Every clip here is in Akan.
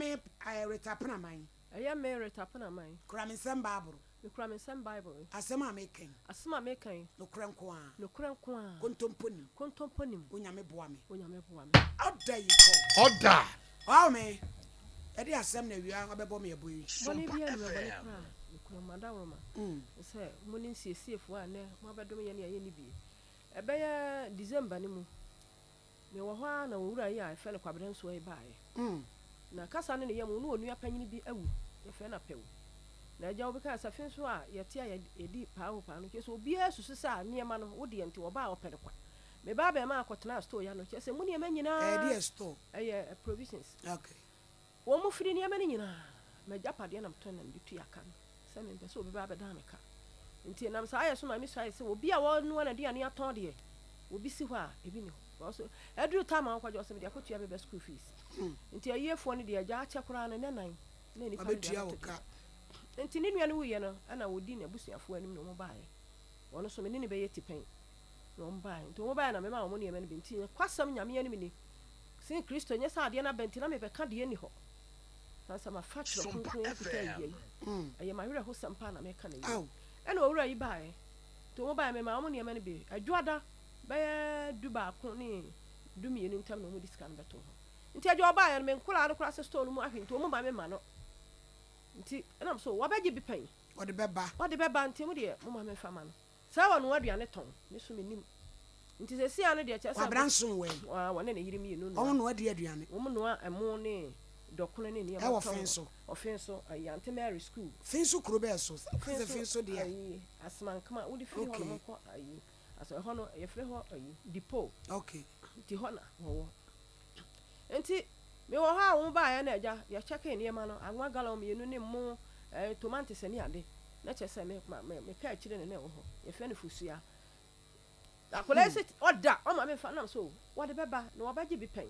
me retapena man. Aya me retapena man. Kura me nsɛm Bible. Me kura me nsɛm Bible. Asɛm a mekan. Asɛm a mekan. No kura nko a. No kura nko a. Kontomponim. Kontomponim. Onyame boa me. Onyame boa me. Oda yi ko. Oda. Oh me. Edi asɛm na wia abɛbɔ me aboyi. Boni bia me boni kura. Me kura madawoma. Sɛ moni nsiesie fo a ne mo abɛdom ye ne aye ni bi. Ɛbɛyɛ December ni mu. Me wo hɔ na wo wura yi a fɛ ne kwabere nso yi baaye. Na kasa ne yam no onua panyini bi awu. Ye fɛ na pewu. Na agya obi ka sa fin so a ye tia ye edi paawo paa no ke so obi asusu sa niema no wo de enti wo ba opere kwa. Me ba ba ma akotena store ya no ke se mu niema nyina. Di store. Provisions. Okay. Wo mu firi niema ni nyina. Me japade na mton na ndi tu aka no. Se me pese obi ba ba da me ka. Enti nam sa aye so ma mi so aye se obi a wo no na duane aton de. Obi si hɔ a ebi ni hɔ. Also edru time a kwa jo se me de akotua be school fees. Enti ayefo no de agya ache kora no ne nan. Na ni fa abetua wo ka. Enti ni nua no wuye no ana wodi na busuafo anim no mo baaye. Wono so me ni be yɛ tipen. No mo baaye. Enti mo baaye na me ma wo ne me benti kwasam nyame anim ni. Sin Kristo nye sa ade na benti na me be ka de ni hɔ. Sansa ma fa tro kunkun kuta yi. Aye ma hwere ho sampa na me ka na yi. Ɛna owura yi baaye. To mo baaye me ma wo ne me be adwoada be du ba ko ni du mi enu ntam na mo diskan beto ho. Nti adwo baaye me nkola no kora se store no mu ahwento mo ba me ma no. Nti enam so wabagye bi pen ode beba nti mu de mo ma me fama no sa wa no aduane ton me so menim nti se sia no de che sa wabranson we wone ne yirim yenu no o no ade aduane wo mo no emo ne dokono ne ne e wo fenso ayante Mary school fenso kuro be so fenso de ayi asman kama wo de firi ho no ko ayi aso ho no ye firi ho ayi dipo okay nti ho na wo nti me wo ha wo ba ya na agya ya cheke ne ma no anwa gala me yenu ne mo tomato se ne ade na che se me ka chire ne wo ho ye fe ne fusua akola se oda o ma me fa na so wo de beba na wo bagye bi pen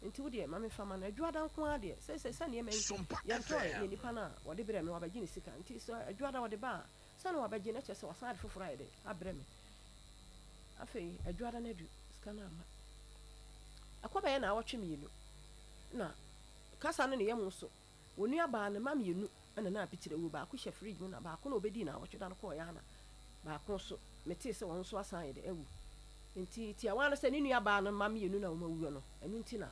nti wo de ma me fa ma na adwada nko ade se ne me ya to ye nipa na wo de bere me wo bagye ne sika nti so adwada wo de ba se na wo bagye na che se wo sa de foforo ade abre me afei adwada na du sika na ma akoba ye na awotwe me yenu na kasa no ne yam so wonu aba na mam yenu na na apitire wo ba ko hye fridge mu na ba ko na obedi na awotwe da no ko ya na ba ko so mete se won so asan ye de awu nti ti awana se ne nu aba no mam yenu na wo mawu no enu nti na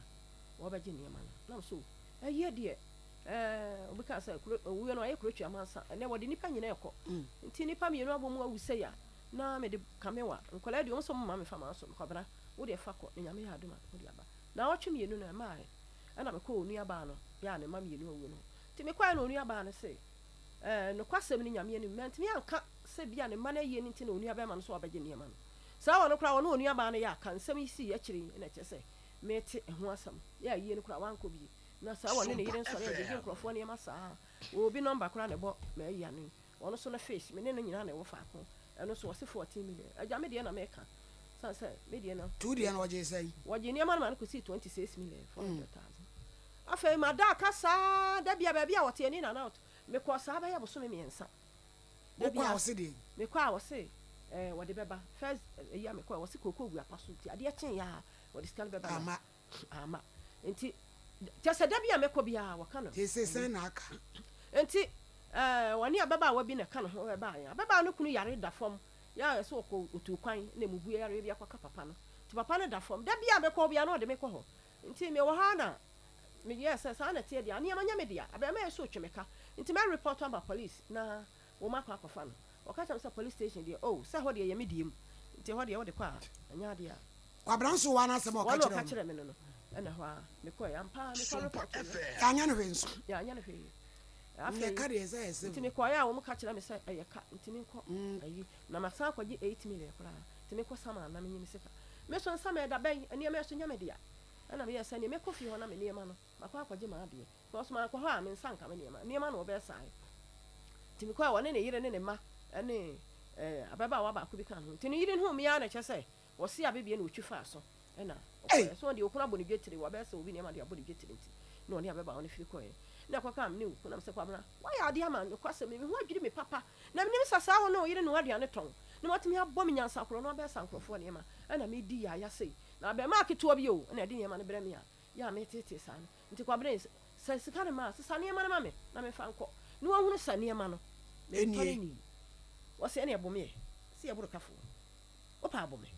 wo ba gye ne ma na so aye de obi ka sa owu no aye krotua mansa ne wo de nipa nyina ekọ nti nipa me yenu abomu awu se ya na me de kamewa nkola de so mam me fa ma so kwabra wo de fa ko nyame ya aduma wo de aba na awotwe me yenu na ma ana me ko onu aba no ya ne mam yenu awu no ti me kwa na onu aba no se no kwasem ni nyame ni ment me anka se bia ne mana ye ni ti na onu aba ma no so obagye ne ma no sa wa no kra wo no onu aba no ya kan nsem isi ya kire na che se me te ho asam ya ye ni kra wanko bi na sa wa ne ne yire nso ya de nkrofo ne ma sa obi number kra ne bo me ya ni wono so na face me ne no nyina na wo fa ko eno so wo se 14 million agya me de na me ka sanse me de na 2 de na woje sai woje ne ma no ko si 26 million 400,000 afei ma da kasa da bia ba bia wote ni na na me ko sa ba ya bo so me miensa da bia wo se de me ko a wo se wode beba first ya me ko wo se kokogwu apaso ti ade chen ya wode skal beba ama enti tese da bia me ko bia wo ka no tese sen na aka enti woni ababa wa bi na ka no ho beba ya beba no kunu yare da fom ya so ko otu kwan na mu bu yare bia kwa papa no ti papa no da fom da bia me ko bia no de me ko ho enti me wo ha na me yes sa na tie dia niam anya me dia aba me so twemeka nti me report on ba police na wo makwa akwafa no wakata msa police station dia oh sa ho dia ye me diem nti ho dia wo de kwa anya dia kwabranso wa na asem o ka kire me no na ho a me ko ya mpa me ko report ya anya no hwenso ya anya no hwe afei ka de esa ese nti me ko ya wo mu ka kire me sa ka nti me ko ayi na masa kwaji 8 million kra nti me ko sama na me nyim sika me so nsa me da ben ani me so nya me dia ana me yesa ni me ko fi ho na me niema no makwa akwaje ma ade because ma akwa ho a me nsa nka me niema na obe sai timi kwa wone ne yire ne ma ene ababa wa ba ko bi kan ho tini yire hu me ya na kyese wo se abebie na otwifa so ena so de okuna boni getire wa be se obi niema de abodi getire nti na oni ababa woni firi ko ye na kwa kam ne okuna se kwa bra wa ya ade ama no kwa se me hu adwiri me papa na me nim sasa ho no yire no aduane ton ne matimi abɔ me nyansa koro no be sankrofo niema ena me di ya sei na be ma keto bi o na de niema ne bre me ya me tete san nti kwa bre Say sikane ma sane ma na ma me na me fa nko no wa hunu sane ma no eni wo se ene abome se yeburu kafo wo pa abome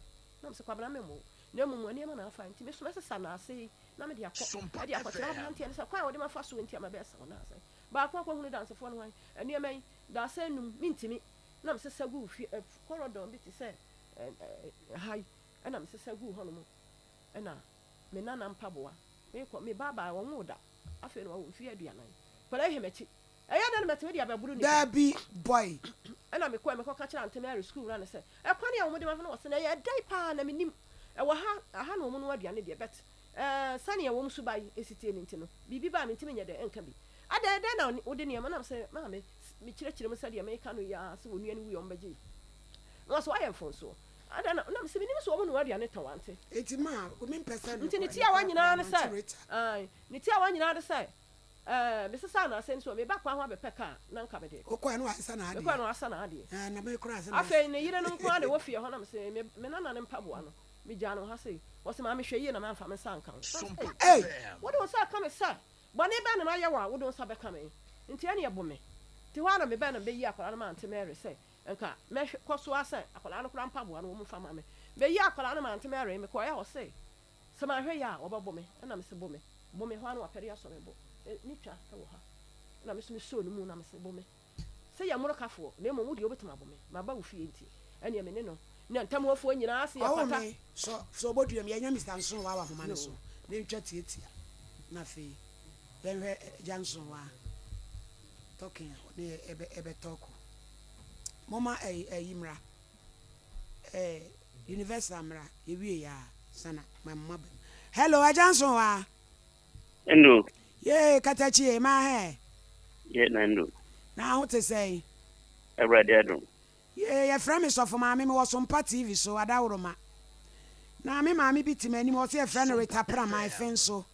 na me se kwabna me mo na mu ane ma na afa nti me so me se sana ase na me dia akọ dia akọ tira ma ntia ne se kwa wo de ma fa so ntia ma be sa na ase ba akọ hunu dance fo no wan ane ma da se num mintimi na me se sagu fi corridor bi ti se hai na me se sagu ho no mo na me nana mpaboa me baba wo nwuda afi no wo fi aduanan pala hemechi eya na me dia baburu ni Dabi boy na me ko ka kira antemary school run say e kwani a wo de ma fa no se na ya dai pa na me nim e wo ha no mo no aduane de bet sane e wo msu bai esitie ni ntino bibi ba me ntime nya de enka bi ada na wo de ne ma na se ma me kire mo se de me ka no ya se wo nuani wi on baji no so ayen fon so ada na me se binim so wo no aduane tawante eti ma o min person nti ni ti a wanyina na se ai ni ti a wanyina na se me se sa na se so me ba kwa ho abepeka na nka me de o kwa no asa na ade me kwa no asa na ade na me kura asa na afa ne yire no nko ade wo fie ho na me se me nana ne mpaboa no me gya no ha se wo se ma me hwe yie na ma mfa me sa nka hey wo de wo sa ka me sa bone ba na ma ye wa wo de wo sa be ka me nti ane ye bo me ti ho na me ba na be yi akwara na ma ante Mary se nka me kwaso asa akwara no kura mpaboa no wo mfa ma me be yi akwara na ma ante Mary me ko ya ho se se ma hwe ya wo ba bo me na me se bo me ho na wa pere aso me bo ni twa wo ha na me so me so no mu na me se bo me se ya muro kafo na mo wudi obetuma bo me ma ba wo fie nti ene me ne no na ntam wo fo nyina ase ya pata so boduam ya nya Mr. Nson wa homa ne so na ntwa tietia na fe yenhwe Janson wa talking ne ebe talk mama yimra universal amra ewie ya sana mama hello Janson wa Endo. Ye katachi e ma he. Ye na endo. Na ho te say. Everybody adom. Ye ya friend me so for ma me was SOMPA TV so adawroma. Na me ma me bitimani mo se friend Rita pra my fen so.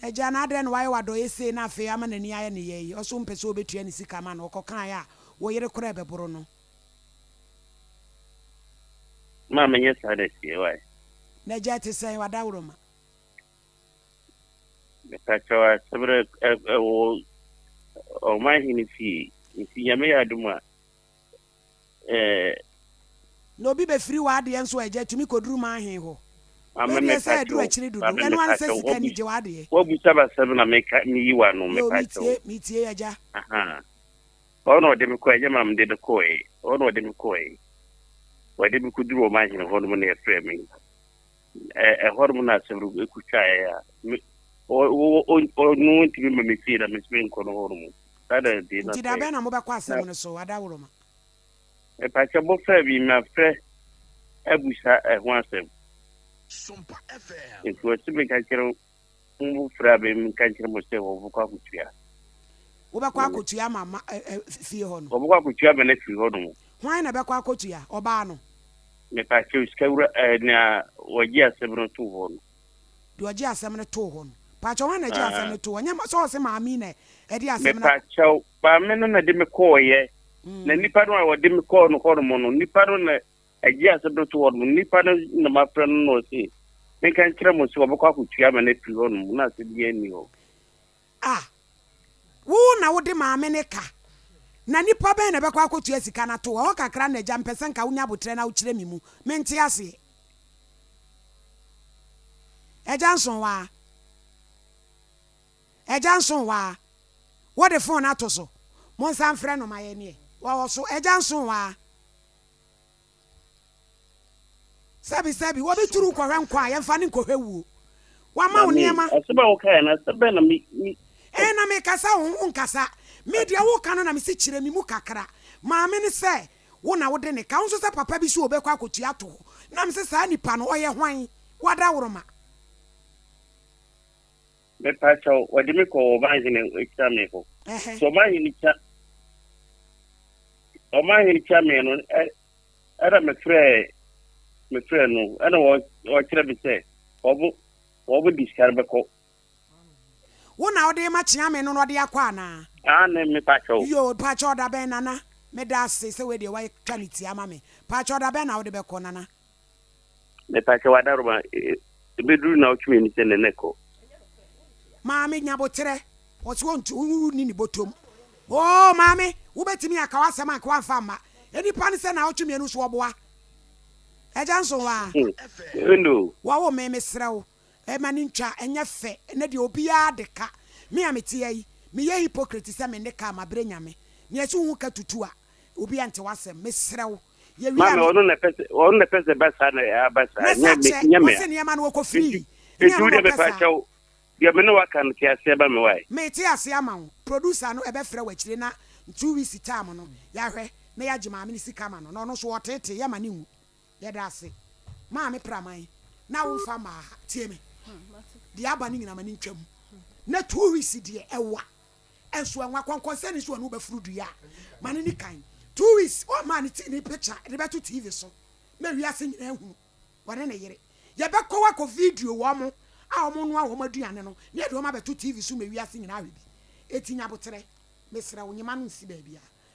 Eja na adre no why wado ese na afi ama nani aye ne ye. Oso mpese obetua ni sika ma na okokan ya wo yere kora ebeboro no. Ma menye sade sie why. Na ja te say wadawroma. Metachawa sebre o ma hini fi yame ya duma no bi be free wa de enso eja tumi koduru ma hen ho. Ama me say duru akiri dudu eno an se sika ni je wa de. Wo bu saba sebe na me yiwa no metachawa. Mi tie eja. Aha. Ono de me ko eja ma mde de ko e. Ono de me ko e. Wa de me kuduru o ma hini ho no na frame. Hormona sebru ekucha ya. O no nti me me fira me spin kono hormo sada de na ti da be na mo be kwa asem no so adawro ma e pa che bo fra bi ma fre abusa ho asem SOMPA FM e ko se me ka kero mo fra be me ka kero mo se ho kwa kutua wo be kwa kotua mama fie ho no wo kwa kutua be na fie ho no hwan na be kwa kotua oba no me pa che skawra na wogi asem no to ho no de ogi asem no to ho no pa cho hwan na gi asem no to nya so se ma mi na e di asem na me pa che ba me no na de me ko ye na nipa no wa de me ko no ho no nipa no na agi asem no to ho no nipa no na ma fra no si me kan kira mo si wo kwa kutua me na fie ho no na se bi ani ho wo na wo de ma me ne ka na nipa be na be kwa kotua sika na to wo kakra na ja mpesen ka wonya botre na wo kire mi mu mente ase Janson wa what the phone atoso mon san frɛ no maye ne wa so Janson wa sabi wo beturu ko hwan kwa ye mfa ne ko hwewu wa ma wo niema aseba wo kai na sebe na mi na me kasa wo nkasa media wo ka no na me si kire mi mu kakra ma me ne se wo na wo de ne ka wo so se papa bi so obekwa akotua to na me se sa nipa no oye hwan wada woroma me pacho wadi me ko ba hine exam ko so ma hine cha o ma hine cha me no era me frɛ no ana wo kire bi se obu discard be ko wo na wo de ma chia me no de akwa na na me pacho yo pacho da ben nana me da se we de wa quality ama me pacho da ben na wo de be ko nana me pacho wada ro ba be duru na o tumi ni se ne ko Mami nyabotre ɔsi wɔntu ni bɔtɔm o maame wobɛtumi aka wasɛm aka wamfa ma enipa ne sɛ na ɔtwe mienu so ɔboa ɛgya nso wa no wawo me mesrɛ wo ɛma ne ntwa ɛnyɛ fɛ ɛna deɛ obiara de ka me a mete yi me yɛ hypocrite sɛ me ne ka ma bre nyame ne ɛso hu ka tutu a obi ante wasɛm mesrɛ wo yɛ wi mama ono na pese basa na abasa nyame ɔsɛ nneɛma no wɔkɔ free etu de be pa kyɛw ya me no waka no tiase ba me wai me te ase ama wo producer no ɛbɛfrɛ w'akyire na 2 weeks time no yɛahwɛ na yɛagye maame ne sika ma no na ɔno so wɔtete yɛ ma ne hu yɛda ase maame praman na wo mfa ma tie me deɛ aba ne nyina ma ne ntwam na 2 weeks deɛ ɛwa ɛnso ɛnwa kɔnkɔnsɛ ne so ɔno bɛfuru dua ma ne ni kan 2 weeks o ma ne ti ne picture de bɛto TV so na wiase nyina hu wɔne ne yere yɛbɛkɔ wakɔ video wɔ mo a ɔmo no a wɔn aduane no ne yɛde wɔn abɛto TV so ma wiase nyina ahwɛ bi etinya botere mesrɛ wo nyima no nsi baabi a